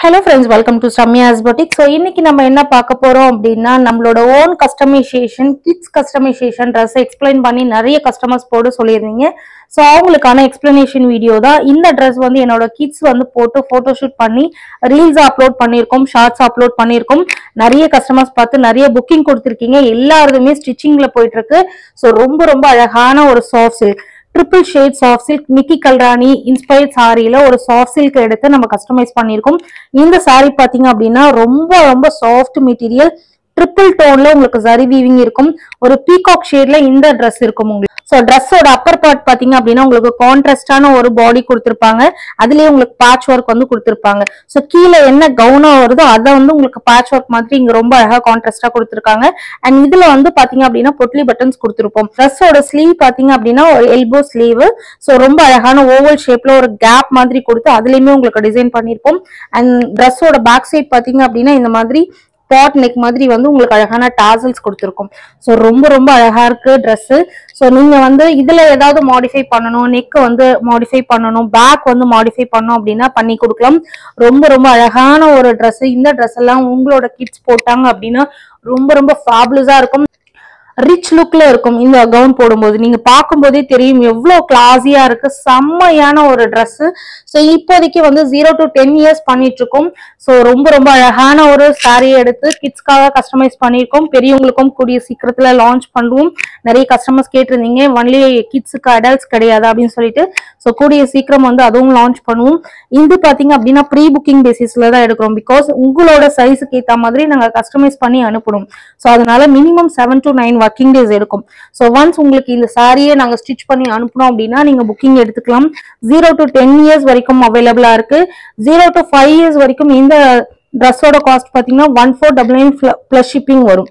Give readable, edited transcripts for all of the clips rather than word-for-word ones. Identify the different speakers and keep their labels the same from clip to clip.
Speaker 1: Hello friends, welcome to Samya's Boutique. So இன்னைக்கு நம்ம என்ன பார்க்க போறோம் அப்படின்னா நம்மளோட own customisation kids customisation dress explain பண்ணி நிறைய கஸ்டமர்ஸ் போட சொல்லியிருந்தீங்க. ஸோ அவங்களுக்கான எக்ஸ்பிளனேஷன் வீடியோ தான் இந்த ட்ரெஸ். என்னோட கிட்ஸ் போட்டு போட்டோஷூட் பண்ணி ரீல்ஸ் அப்லோட் பண்ணியிருக்கோம், ஷார்ட்ஸ் அப்லோட் பண்ணியிருக்கோம். நிறைய கஸ்டமர்ஸ் பார்த்து நிறைய புக்கிங் கொடுத்துருக்கீங்க. எல்லாருமே ஸ்டிச்சிங்ல போயிட்டு இருக்கு. ஸோ ரொம்ப ரொம்ப அழகான ஒரு soft silk triple shade soft silk Nikki Galrani inspired சாரியில ஒரு சாஃப்ட் சில்க் எடுத்து நம்ம கஸ்டமைஸ் பண்ணியிருக்கோம். இந்த சாரி பாத்தீங்க அப்படின்னா ரொம்ப ரொம்ப சாஃப்ட் மெட்டீரியல், ட்ரிபிள் டோன்ல உங்களுக்கு ஜரி வீவிங் இருக்கும். ஒரு பீகாக் ஷேட்ல இந்த ட்ரெஸ் இருக்கும் உங்களுக்கு. ஸோ ட்ரெஸ்ஸோட அப்பர் பார்ட் பாத்தீங்க அப்படின்னா உங்களுக்கு கான்ட்ராஸ்டான ஒரு பாடி கொடுத்துருப்பாங்க. அதுலயே உங்களுக்கு பேட்ச் ஒர்க் கொடுத்துருப்பாங்க. ஸோ கீழே என்ன கவுனா வருதோ அதை உங்களுக்கு பேட்ச் ஒர்க் மாதிரி இங்க ரொம்ப அழகா கான்ட்ராஸ்டா கொடுத்துருக்காங்க. அண்ட் இதுல பாத்தீங்க அப்படின்னா பொட்லி பட்டன்ஸ் கொடுத்துருப்போம். ட்ரெஸ்ஸோட ஸ்லீவ் பாத்தீங்க அப்படின்னா ஒரு எல்போ ஸ்லீவ். ஸோ ரொம்ப அழகான ஓவல் ஷேப்ல ஒரு கேப் மாதிரி கொடுத்து அதுலயுமே உங்களுக்கு டிசைன் பண்ணிருப்போம். அண்ட் ட்ரெஸ்ஸோட பேக் சைட் பாத்தீங்க அப்படின்னா இந்த மாதிரி பாட் நெக் மாதிரி உங்களுக்கு அழகான டாசல்ஸ் கொடுத்துருக்கும். ஸோ ரொம்ப ரொம்ப அழகா இருக்கு ட்ரெஸ். ஸோ நீங்க இதுல ஏதாவது மாடிஃபை பண்ணணும், நெக் மாடிஃபை பண்ணணும், பேக் மாடிஃபை பண்ணணும் அப்படின்னா பண்ணி கொடுக்கலாம். ரொம்ப ரொம்ப அழகான ஒரு ட்ரெஸ். இந்த ட்ரெஸ் எல்லாம் உங்களோட கிட்ஸ் போட்டாங்க அப்படின்னா ரொம்ப ரொம்ப ஃபேபுலஸா இருக்கும். ரிச் லுக்ல இருக்கும். இந்த கவுன் போடும்போது நீங்க பார்க்கும்போதே தெரியும் எவ்வளவு கிளாஸியா இருக்கு. செம்மையான ஒரு ட்ரெஸ். ஸோ இப்போதைக்கு 0 to 10 years பண்ணிட்டு இருக்கோம். ஸோ ரொம்ப ரொம்ப அழகான ஒரு சாரியை எடுத்து கிட்ஸ்க்காக கஸ்டமைஸ் பண்ணியிருக்கோம். பெரியவங்களுக்கும் கூடிய சீக்கிரத்துல லான்ச் பண்ணுவோம். நிறைய கஸ்டமர்ஸ் கேட்டிருந்தீங்க ஒன்லி கிட்ஸுக்கு அடல்ட்ஸ் கிடையாது அப்படின்னு சொல்லிட்டு. ஸோ கூடிய சீக்கிரம் அதுவும் லான்ச் பண்ணுவோம். இது பாத்தீங்க அப்படின்னா ப்ரீ புக்கிங் பேசிஸ்ல தான் எடுக்கிறோம். பிகாஸ் உங்களோட சைஸுக்கு ஏற்ற மாதிரி நாங்க கஸ்டமைஸ் பண்ணி அனுப்பணும். ஸோ அதனால மினிமம் 7 to 9 ஒர்க்கிங் டேஸ் இருக்கும். ஸோ ஒன்ஸ் உங்களுக்கு இந்த சாரியை நாங்க ஸ்டிச் பண்ணி அனுப்பணும் அப்படின்னா நீங்க புக்கிங் எடுத்துக்கலாம். 0 to 10 years வரைக்கும் அவைலபிளா இருக்கு. 0 to 5 years வரைக்கும் இந்த ட்ரெஸ்ஸோட காஸ்ட் பாத்தீங்கன்னா 1499 பிளஸ் ஷிப்பிங் வரும்.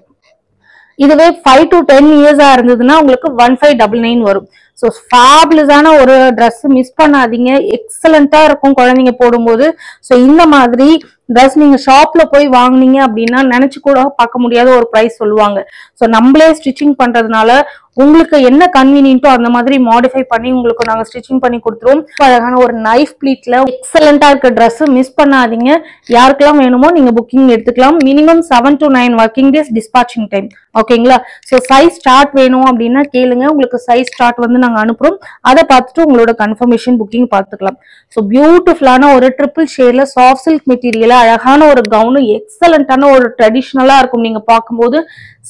Speaker 1: இதுவே 5 to 10 years இருந்ததுன்னா உங்களுக்கு 1599 வரும். ஸோ ஃபேபுலஸான ஒரு ட்ரெஸ், மிஸ் பண்ணாதீங்க. எக்ஸலண்டா இருக்கும் குழந்தைங்க போடும்போது. ஸோ இந்த மாதிரி ட்ரெஸ் நீங்க ஷாப்ல போய் வாங்குனீங்க அப்படின்னா நினைச்சு கூட பார்க்க முடியாத ஒரு பிரைஸ் சொல்லுவாங்க. ஸோ நம்மளே ஸ்டிச்சிங் பண்றதுனால உங்களுக்கு என்ன கன்வீனியன்ட்டோ அந்த மாதிரி மாடிஃபை பண்ணி உங்களுக்கு நாங்க ஸ்டிச்சிங் பண்ணி கொடுத்துருவோம். அழகான ஒரு நைஃப் ப்ளீட்ல எக்ஸலண்டா இருக்க ட்ரெஸ் மிஸ் பண்ணாதீங்க. யாருக்கெல்லாம் வேணுமோ நீங்க புக்கிங் எடுத்துக்கலாம். Minimum 7 to 9 working days dispatching time. ஓகேங்களா? ஸோ சைஸ் ஸ்டார்ட் வேணும் அப்படின்னா கேளுங்க. உங்களுக்கு சைஸ் ஸ்டார்ட் நாங்க அனுப்புறோம். அதை பார்த்துட்டு உங்களோட கன்ஃபர்மேஷன் புக்கிங் பார்த்துக்கலாம். ஸோ பியூட்டிஃபுல்லான ஒரு ட்ரிபிள் ஷேட்ல சாஃப்ட் சில்க் மெட்டீரியல் அழகான ஒரு கவுன், எக்ஸலண்டான ஒரு ட்ரெடிஷ்னலா இருக்கும். நீங்க பார்க்கும்போது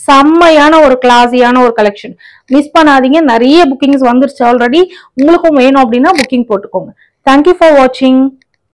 Speaker 1: செம்மையான ஒரு கிளாஸியான ஒரு கலெக்ஷன். மிஸ் பண்ணாதீங்க. நிறைய புக்கிங்ஸ் வந்துருச்சு ஆல்ரெடி. உங்களுக்கும் வேணும் அப்படின்னா புக்கிங் போட்டுக்கோங்க. தேங்க்யூ ஃபார் வாட்சிங்.